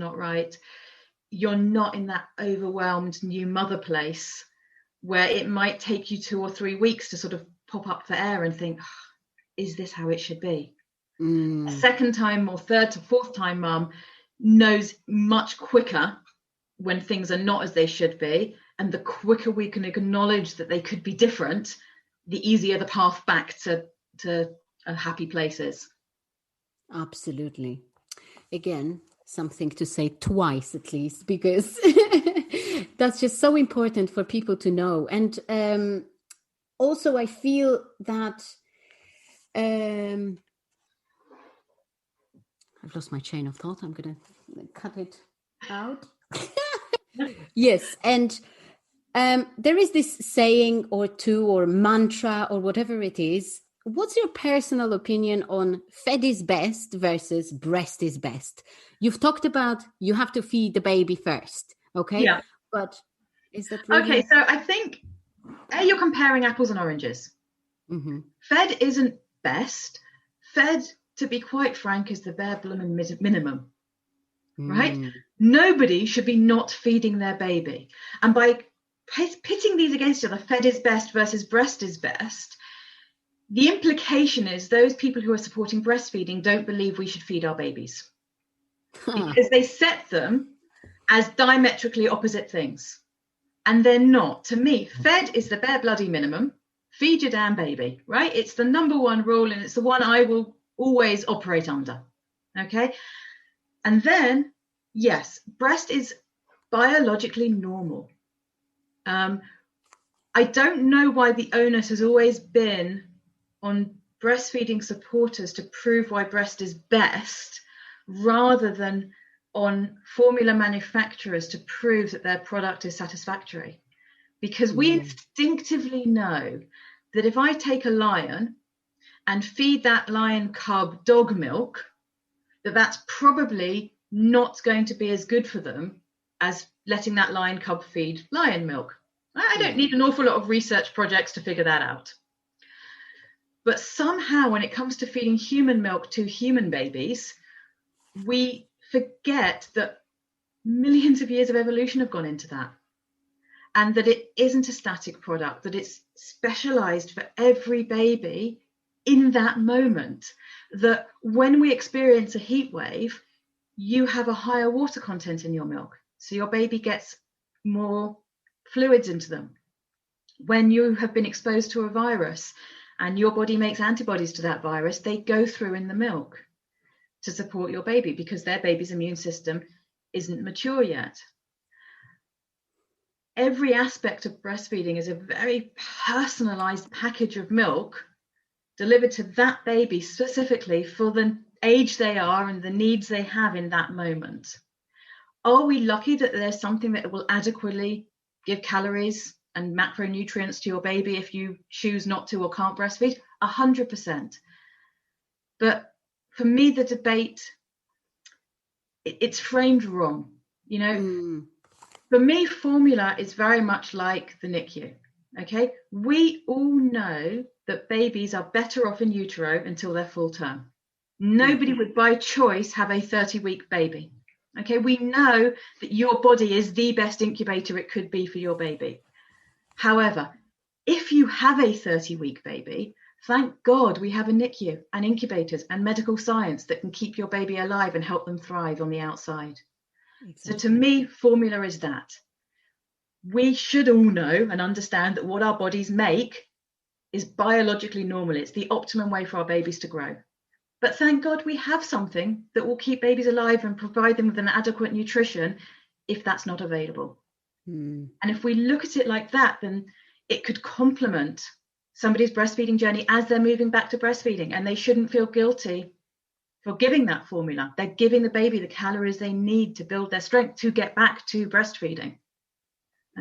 not right, you're not in that overwhelmed new mother place where it might take you 2 or 3 weeks to sort of pop up for air and think, is this how it should be? A second time or third to fourth time mum knows much quicker when things are not as they should be, and the quicker we can acknowledge that they could be different, the easier the path back to a happy place is. Absolutely. Again, something to say twice at least, because that's just so important for people to know. And also I feel that I've lost my chain of thought. I'm going to cut it out. Yes. And there is this saying or two or mantra or whatever it is. What's your personal opinion on fed is best versus breast is best? You've talked about you have to feed the baby first. Okay. Yeah. But is that really... Okay. So I think you're comparing apples and oranges. Mm-hmm. Fed isn't best. Fed, to be quite frank, is the bare minimum. Right? Nobody should be not feeding their baby. And by pitting these against each other, fed is best versus breast is best, the implication is those people who are supporting breastfeeding don't believe we should feed our babies because they set them as diametrically opposite things. And they're not. To me, fed is the bare bloody minimum. Feed your damn baby, right? It's the number one rule, and it's the one I will always operate under. Okay? And then, yes, breast is biologically normal. I don't know why the onus has always been on breastfeeding supporters to prove why breast is best, rather than on formula manufacturers to prove that their product is satisfactory. Because we instinctively know that if I take a lion and feed that lion cub dog milk, that's probably not going to be as good for them as letting that lion cub feed lion milk. I don't need an awful lot of research projects to figure that out. But somehow when it comes to feeding human milk to human babies, we forget that millions of years of evolution have gone into that, and that it isn't a static product, that it's specialized for every baby in that moment, that when we experience a heat wave, you have a higher water content in your milk, so your baby gets more fluids into them. When you have been exposed to a virus and your body makes antibodies to that virus, they go through in the milk to support your baby because their baby's immune system isn't mature yet. Every aspect of breastfeeding is a very personalized package of milk delivered to that baby specifically for the age they are and the needs they have in that moment. Are we lucky that there's something that will adequately give calories and macronutrients to your baby if you choose not to or can't breastfeed? 100%. But for me, the debate, it's framed wrong. You know, for me, formula is very much like the NICU. Okay, we all know that babies are better off in utero until they're full term. Nobody would by choice have a 30-week baby. Okay, we know that your body is the best incubator it could be for your baby. However, if you have a 30-week baby, thank God we have a NICU and incubators and medical science that can keep your baby alive and help them thrive on the outside. Exactly. So to me, formula is that. We should all know and understand that what our bodies make is biologically normal. It's the optimum way for our babies to grow. But thank God we have something that will keep babies alive and provide them with an adequate nutrition if that's not available. And if we look at it like that, then it could complement somebody's breastfeeding journey as they're moving back to breastfeeding, and they shouldn't feel guilty for giving that formula. They're giving the baby the calories they need to build their strength to get back to breastfeeding.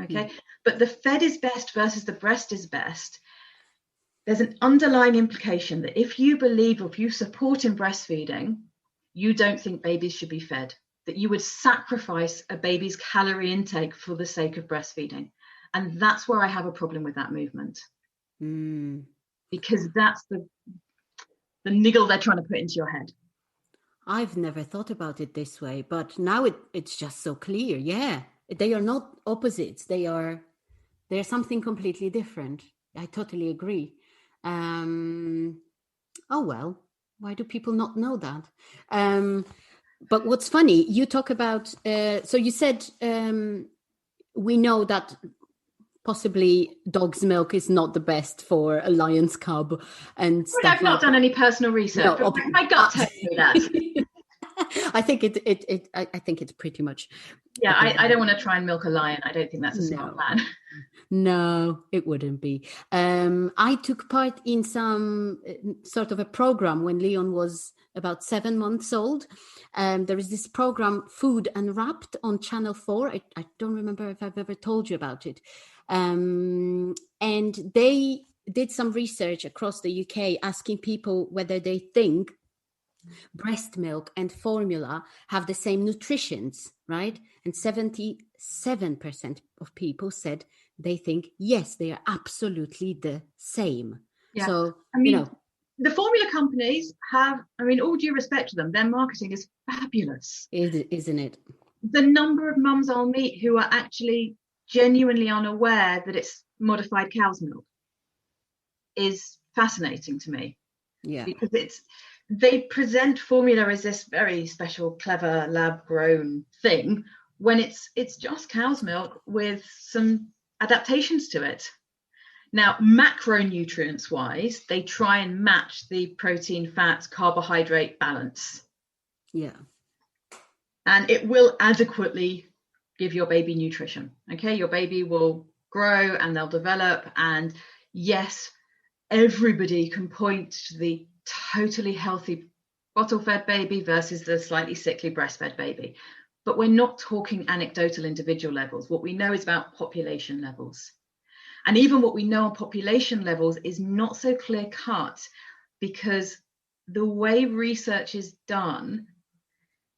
Okay, but the fed is best versus the breast is best. There's an underlying implication that if you believe or if you support in breastfeeding, you don't think babies should be fed, that you would sacrifice a baby's calorie intake for the sake of breastfeeding. And that's where I have a problem with that movement. Because that's the niggle they're trying to put into your head. I've never thought about it this way, but now it's just so clear. Yeah, they are not opposites. They're something completely different. I totally agree. Oh well, why do people not know that? But what's funny, you talk about. So you said we know that possibly dog's milk is not the best for a lion's cub and Well, stuff I've not like done that. any personal research, No, but my gut tells me that. I think I think it's pretty much. Yeah, I don't want to try and milk a lion. I don't think that's a smart No, plan. no, it wouldn't be. I took part in some sort of a program when Leon was about 7 months old. There is this program, Food Unwrapped, on Channel 4. I don't remember if I've ever told you about it. And they did some research across the UK asking people whether they think breast milk and formula have the same nutritions, right? And 77% of people said they think, yes, they are absolutely the same. Yeah. So, I mean, the formula companies have, all due respect to them, their marketing is fabulous. Isn't it? The number of mums I'll meet who are actually genuinely unaware that it's modified cow's milk is fascinating to me. Yeah. Because they present formula as this very special, clever, lab-grown thing when it's just cow's milk with some adaptations to it. Now, macronutrients-wise, they try and match the protein, fat, carbohydrate balance. Yeah. And it will adequately give your baby nutrition. Okay, your baby will grow and they'll develop. And yes, everybody can point to the totally healthy bottle-fed baby versus the slightly sickly breastfed baby. But we're not talking anecdotal individual levels. What we know is about population levels. And even what we know on population levels is not so clear-cut, because the way research is done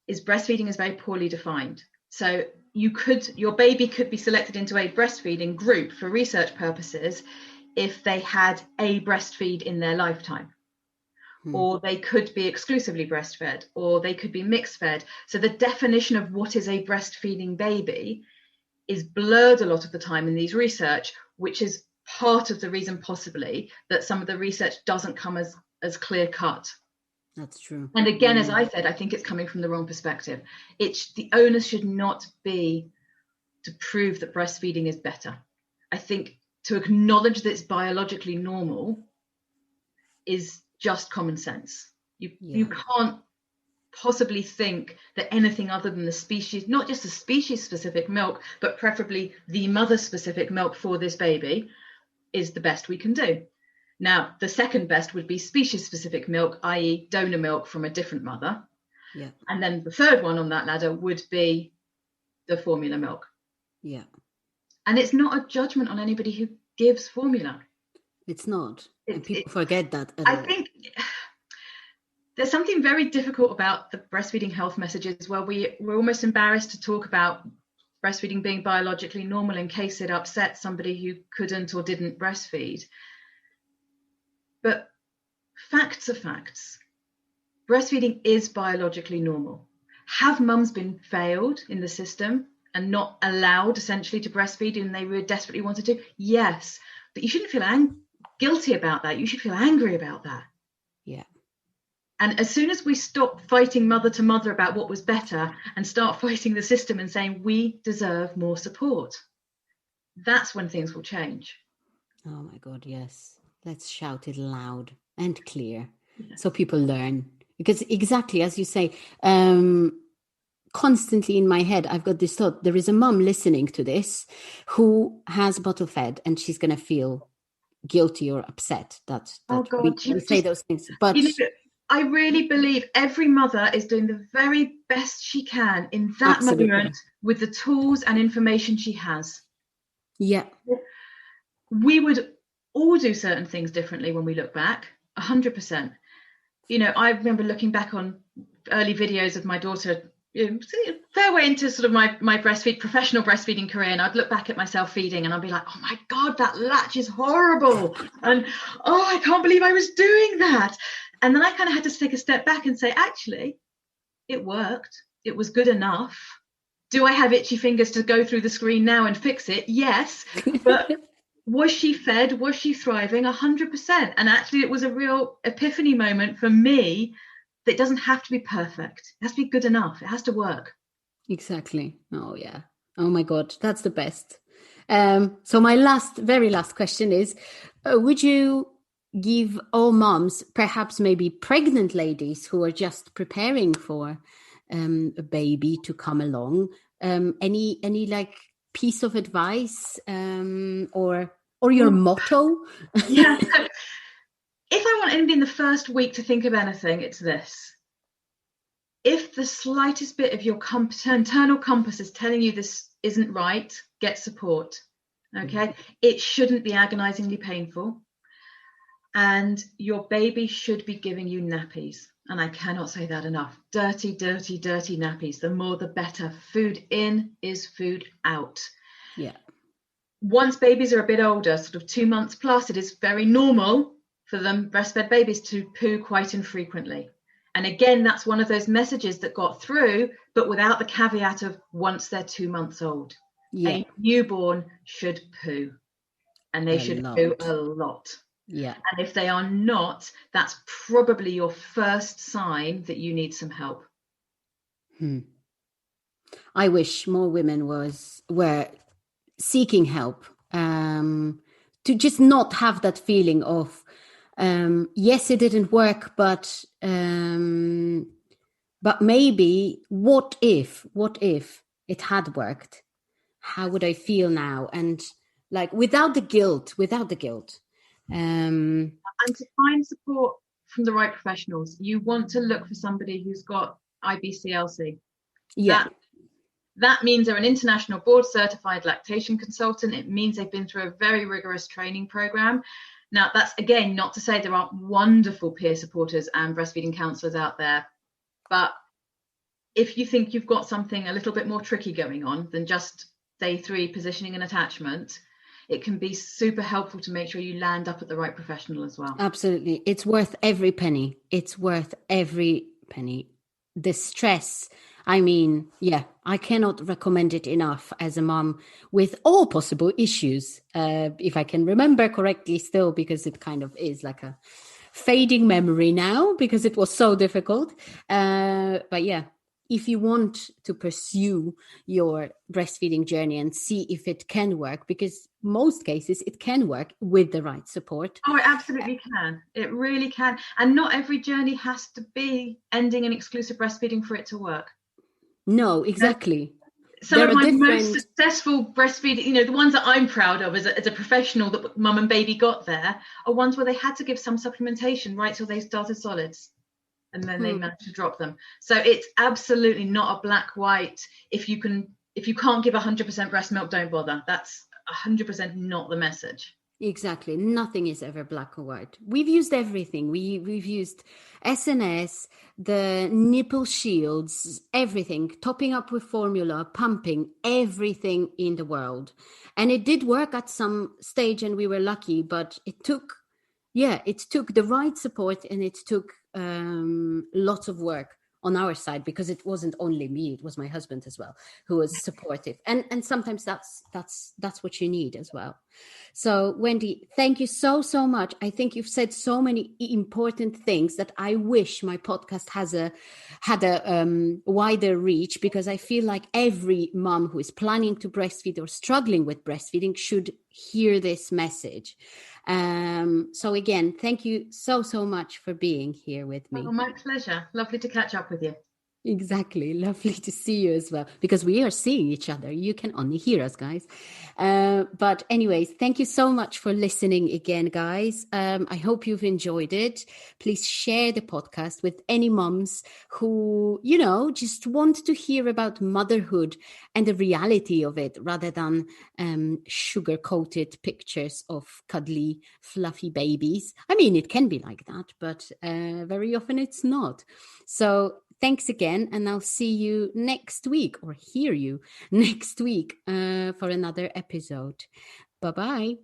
is breastfeeding is very poorly defined. So your baby could be selected into a breastfeeding group for research purposes if they had a breastfeed in their lifetime. Or they could be exclusively breastfed, or they could be mixed fed. So the definition of what is a breastfeeding baby is blurred a lot of the time in these research, which is part of the reason possibly that some of the research doesn't come as clear cut. That's true. And again, as I said, I think it's coming from the wrong perspective. The onus should not be to prove that breastfeeding is better. I think to acknowledge that it's biologically normal is just common sense. You can't possibly think that anything other than the species, not just the species specific milk, but preferably the mother specific milk for this baby, is the best we can do. Now, the second best would be species specific milk, i.e. donor milk from a different mother. Yeah. And then the third one on that ladder would be the formula milk. Yeah. And it's not a judgment on anybody who gives formula. It's not. And people forget that. I think there's something very difficult about the breastfeeding health messages where we're almost embarrassed to talk about breastfeeding being biologically normal in case it upsets somebody who couldn't or didn't breastfeed. But facts are facts. Breastfeeding is biologically normal. Have mums been failed in the system and not allowed essentially to breastfeed and they really desperately wanted to? Yes, but you shouldn't feel guilty about that. You should feel angry about that. Yeah. And as soon as we stop fighting mother to mother about what was better and start fighting the system and saying we deserve more support, that's when things will change. Oh my God, yes. Let's shout it loud and clear so people learn. Because exactly as you say, constantly in my head, I've got this thought, there is a mum listening to this who has bottle fed and she's going to feel guilty or upset that we say those things. But I really believe every mother is doing the very best she can in that absolutely. moment with the tools and information she has. Yeah. We would all do certain things differently when we look back, 100%. I remember looking back on early videos of my daughter, fair way into sort of my professional breastfeeding career, and I'd look back at myself feeding and I'd be like, oh my God, that latch is horrible. And I can't believe I was doing that. And then I kind of had to take a step back and say, actually, It worked. It was good enough. Do I have itchy fingers to go through the screen now and fix it? Yes. But was she fed? Was she thriving? 100%. And actually, it was a real epiphany moment for me that it doesn't have to be perfect. It has to be good enough. It has to work. Exactly. Oh, yeah. Oh, my God. That's the best. So my very last question is, would you give all moms, perhaps maybe pregnant ladies who are just preparing for a baby to come along, any like piece of advice or your motto? Yeah. If I want anybody in the first week to think of anything, it's this. If the slightest bit of your internal compass is telling you this isn't right, get support. Okay. It shouldn't be agonizingly painful. And your baby should be giving you nappies. And I cannot say that enough. Dirty, dirty, dirty nappies. The more, the better. Food in is food out. Yeah. Once babies are a bit older, sort of 2 months plus, it is very normal for them breastfed babies to poo quite infrequently. And again, that's one of those messages that got through, but without the caveat of once they're 2 months old. Yeah. A newborn should poo, and they should poo a lot. Yeah. And if they are not, that's probably your first sign that you need some help. I wish more women were seeking help, to just not have that feeling of, yes, it didn't work, but maybe what if it had worked? How would I feel now? And like without the guilt. And to find support from the right professionals, you want to look for somebody who's got IBCLC. Yeah. That means they're an international board certified lactation consultant. It means they've been through a very rigorous training program. Now, that's again not to say there aren't wonderful peer supporters and breastfeeding counselors out there, but if you think you've got something a little bit more tricky going on than just day 3 positioning and attachment, it can be super helpful to make sure you land up at the right professional as well. Absolutely. It's worth every penny. The stress, I mean, yeah, I cannot recommend it enough as a mom with all possible issues, if I can remember correctly still, because it kind of is like a fading memory now because it was so difficult. But yeah, if you want to pursue your breastfeeding journey and see if it can work, because most cases it can work with the right support. Oh, it absolutely can. It really can. And not every journey has to be ending in exclusive breastfeeding for it to work. No, exactly. Some of my most successful breastfeeding, the ones that I'm proud of as a professional that mum and baby got there, are ones where they had to give some supplementation right till they started solids. And then they managed to drop them. So it's absolutely not a black white. If you can't give 100% breast milk, don't bother. That's 100% not the message. Exactly. Nothing is ever black or white. We've used everything. We've used SNS, the nipple shields, everything, topping up with formula, pumping, everything in the world. And it did work at some stage and we were lucky, but it took the right support and it took lots of work on our side, because it wasn't only me, it was my husband as well who was supportive, and sometimes that's what you need as well. So Wendy, thank you so much. I think you've said so many important things that I wish my podcast had a wider reach, because I feel like every mom who is planning to breastfeed or struggling with breastfeeding should hear this message. So again, thank you so much for being here with me. Oh, my pleasure. Lovely to catch up with you. Exactly. Lovely to see you as well, because we are seeing each other. You can only hear us, guys. But anyways, thank you so much for listening again, guys. I hope you've enjoyed it. Please share the podcast with any moms who, just want to hear about motherhood and the reality of it, rather than sugar-coated pictures of cuddly, fluffy babies. I mean, it can be like that, but very often it's not. So thanks again, and I'll see you next week, or hear you next week for another episode. Bye-bye.